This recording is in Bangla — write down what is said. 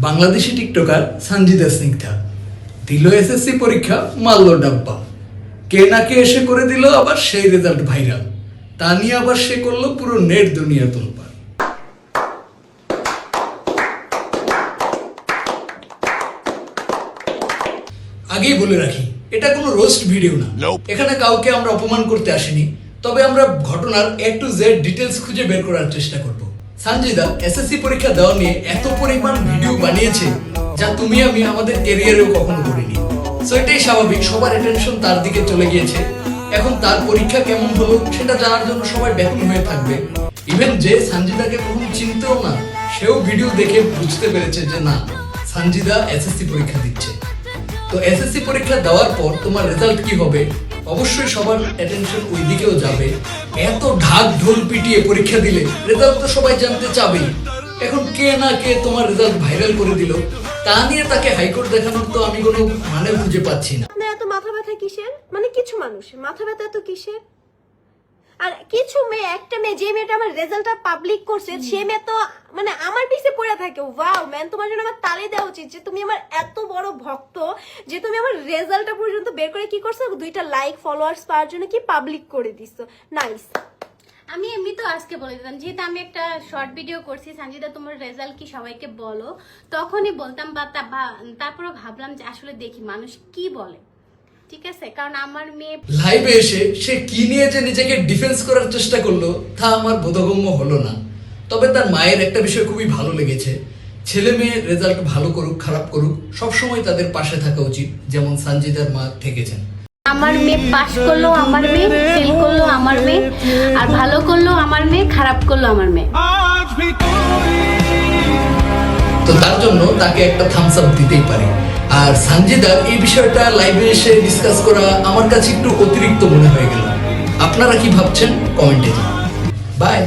বাংলাদেশি টিকটকার সঞ্জিদা স্নিগ্ধা দিল এসএসসি পরীক্ষা, মারল ডাব্বা। কে না কে এসে করে দিল আবার সেই রেজাল্ট ভাইরাল। তা নিয়ে আবার সে করলো পুরো নেট দুনিয়া তোলপাড়। আগেই বলে রাখি, এটা কোনো রোস্ট ভিডিও না। এখানে কাউকে আমরা অপমান করতে আসিনি, তবে আমরা ঘটনার A to Z ডিটেলস খুঁজে বের করার চেষ্টা করব। সঞ্জিদা এসএসসি পরীক্ষা দেওয়া নিয়ে এত পরিমাণ ভিডিও বানিয়েছে যা তুমি আমি আমাদের ক্যারিয়ারেও কখনো করিনি। সো এটাই স্বাভাবিক, সবার অ্যাটেনশন তার দিকে চলে গিয়েছে। এখন তার পরীক্ষা কেমন হলো সেটা জানার জন্য সবাই ব্যাকুল হয়ে থাকবে। ইভেন যে সঞ্জিদাকে কখনো চিনতেও না, সেও ভিডিও দেখে বুঝতে পেরেছে যে না, সঞ্জিদা এসএসসি পরীক্ষা দিচ্ছে। তো এসএসসি পরীক্ষা দেওয়ার পর তোমার রেজাল্ট কি হবে, অবশ্যই সবার অ্যাটেনশন ওই দিকেও যাবে। এত ঢাক ঢোল পিটিয়ে পরীক্ষা দিলে রেজাল্ট তো সবাই জানতে চাবেই। এখন কে না কে তোমার রেজাল্ট ভাইরাল করে দিল, তা নিয়ে তাকে হাইকোর্ট দেখানোর তো আমি কোনো মানে খুঁজে পাচ্ছি না। আপনার এত মাথা ব্যথা কিসের? মানে কিছু মানুষ মাথা ব্যথা এত কিসের? আর কিছু মেয়ে, একটা মেয়ে, যে মেয়েটা আমার রেজাল্টটা পাবলিক করছে, সে মেয়ে তো মানে আমার পিছে পড়ে থাকে। ওয়াও ম্যান, তোমার জন্য আমার তালি দেওয়া উচিত যে তুমি আমার এত বড় ভক্ত যে তুমি আমার রেজাল্টটা পর্যন্ত বের করে কি করছো, 2টা লাইক ফলোয়ার্স পাওয়ার জন্য কি পাবলিক করে দিছো। নাইস। আমি এমনি তো আজকে বলে দিতাম, যেহেতু আমি একটা শর্ট ভিডিও করছি, সঞ্জিদা তোমার রেজাল্ট কি সবাইকে বলো, তখনই বলতাম। বা তারপরে ভাবলাম যে আসলে দেখি মানুষ কি বলে, ঠিক আছে? কারণ আমার মেয়ে লাইভে এসে সে কি নিয়ে যে নিজেকে ডিফেন্স করার চেষ্টা করলো তা আমার বোধগম্য হলো না। তবে তার মায়ের একটা বিষয় খুবই ভালো লেগেছে, ছেলে মেয়ে রেজাল্ট ভালো করুক খারাপ করুক সবসময় তাদের পাশে থাকা উচিত, যেমন সঞ্জিদার মা থেকেছেন। আমার মেয়ে পাস করলো, আমার মেয়ে ফেল করলো, আমার মেয়ে আর ভালো করলো, আমার মেয়ে খারাপ করলো, আমার মেয়ে। তো তার জন্য তাকে একটা থামস আপ দিতেই পারে। আর সঞ্জিদার এই বিষয়টা লাইভে এসে ডিসকাস করা আমার কাছে একটু অতিরিক্ত মনে হয়ে গেল। আপনারা কি ভাবছেন কমেন্টে জানান। বাই।